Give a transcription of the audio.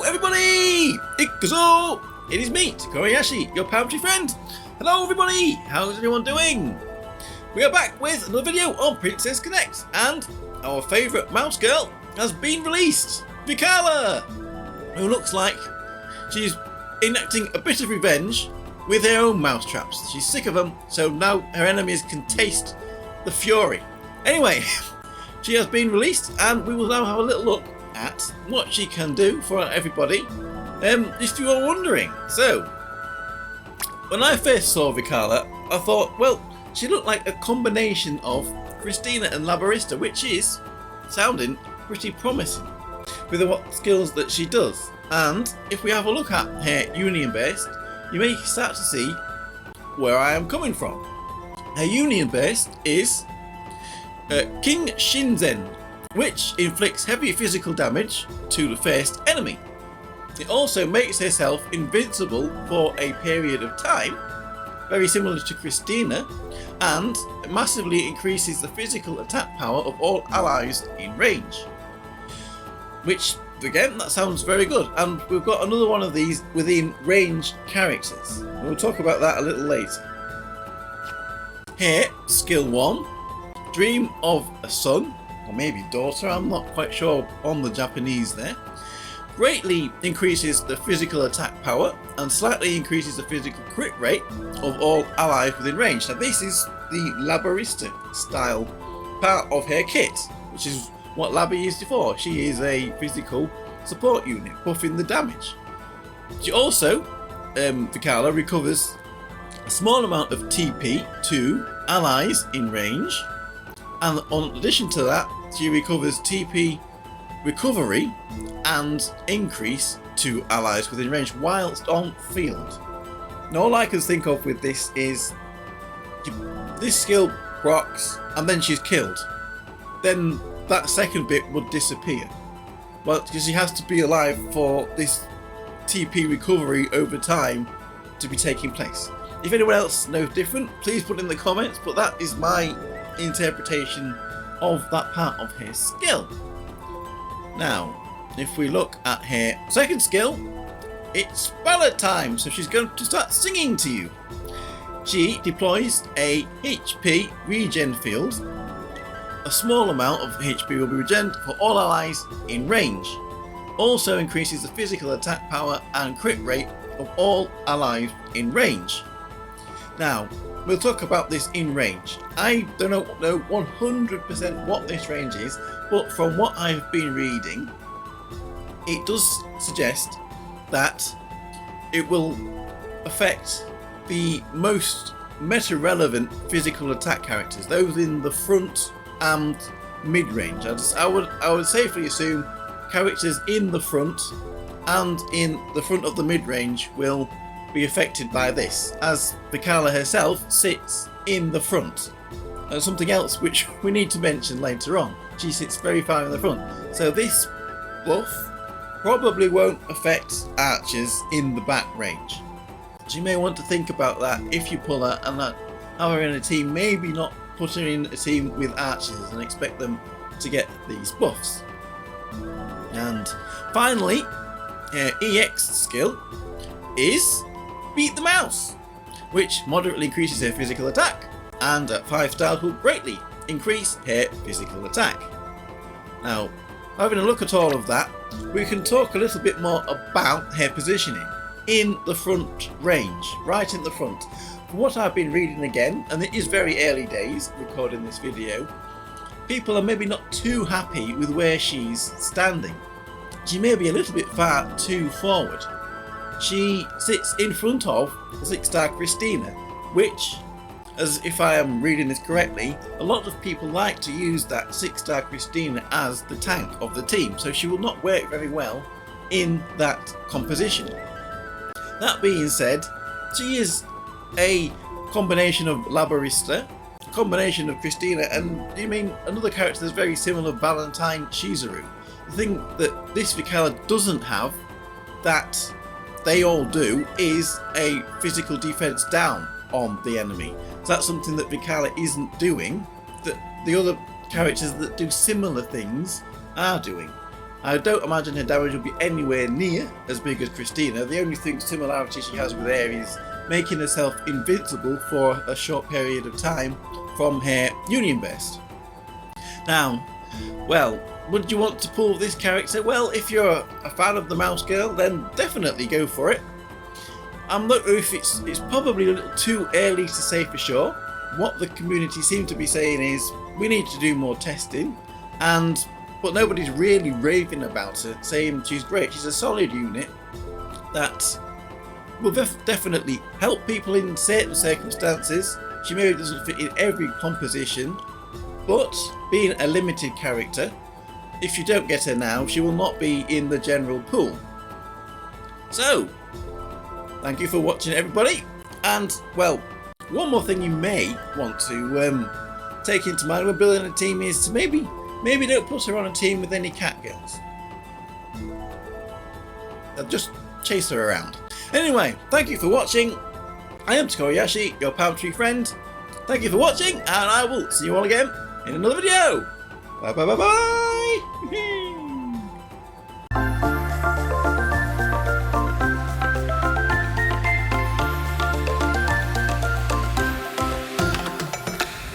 everybody! Ikazo! It is me, Tokkuri Yashi, your poetry friend. Hello everybody, how's everyone doing? We are back with another video on Princess Connect, and our favourite mouse girl has been released, Vikala, who looks like she's enacting a bit of revenge with her own mouse traps. She's sick of them, so now her enemies can taste the fury. Anyway, she has been released, and we will now have a little look at what she can do for everybody. If you are wondering, so when I first saw Vikala, I thought, well, she looked like a combination of Christina and Labarista, which is sounding pretty promising with what skills that she does. And if we have a look at her union based, you may start to see where I am coming from. Her union based is King Shinzen, which inflicts heavy physical damage to the first enemy. It also makes herself invincible for a period of time, very similar to Christina, and massively increases the physical attack power of all allies in range. Which, again, that sounds very good, and we've got another one of these within range characters. We'll talk about that a little later. Here, skill 1, Dream of a Son, or maybe daughter, I'm not quite sure on the Japanese there. Greatly increases the physical attack power and slightly increases the physical crit rate of all allies within range. Now this is the Labarista style part of her kit, which is what Labby used before. She is a physical support unit, buffing the damage. She also, Vikala, recovers a small amount of TP to allies in range, and in addition to that, she recovers TP recovery and increase to allies within range whilst on field. Now all I can think of with this is this skill procs and then she's killed. Then that second bit would disappear. Well, because she has to be alive for this TP recovery over time to be taking place. If anyone else knows different, please put in the comments, but that is my interpretation of that part of her skill. Now, if we look at her second skill, it's ballad time, so she's going to start singing to you. She deploys a HP regen field. A small amount of HP will be regened for all allies in range. Also increases the physical attack power and crit rate of all allies in range. Now, we'll talk about this in range. I don't know 100% what this range is, but from what I've been reading, it does suggest that it will affect the most meta-relevant physical attack characters, those in the front and mid-range. I would safely assume characters in the front and in the front of the mid-range will be affected by this, as Vikala herself sits in the front. And something else which we need to mention later on, she sits very far in the front. So this buff probably won't affect archers in the back range. So you may want to think about that if you pull her and have her in a team, maybe not put her in a team with archers and expect them to get these buffs. And finally, her EX skill is Beat the Mouse, which moderately increases her physical attack, and at 5 stars will greatly increase her physical attack. Now, having a look at all of that, we can talk a little bit more about her positioning in the front range, right in the front. From what I've been reading again, and it is very early days recording this video, people are maybe not too happy with where she's standing. She may be a little bit far too forward. She sits in front of 6-star Christina, which, as if I am reading this correctly, a lot of people like to use that 6-star Christina as the tank of the team, so she will not work very well in that composition. That being said, she is a combination of Labarista, combination of Christina, and you mean another character that's very similar, Valentine Shizuru. The thing that this Vikala doesn't have, that they all do, is a physical defense down on the enemy. So that's something that Vikala isn't doing, that the other characters that do similar things are doing. I don't imagine her damage will be anywhere near as big as Christina. The only similarity she has with her is making herself invincible for a short period of time from her Union Vest. Now, well, would you want to pull this character? Well, if you're a fan of the Mouse Girl, then definitely go for it. I'm not sure if it's probably a little too early to say for sure. What the community seem to be saying is we need to do more testing, but nobody's really raving about her, saying she's great. She's a solid unit that will definitely help people in certain circumstances. She maybe doesn't fit in every composition, but being a limited character, if you don't get her now, she will not be in the general pool. So, thank you for watching, everybody. And, well, one more thing you may want to take into mind when building a team is to maybe don't put her on a team with any cat girls. Just chase her around. Anyway, thank you for watching. I am Tokkuri Yashi, your palm tree friend. Thank you for watching, and I will see you all again in another video. Bye bye bye bye.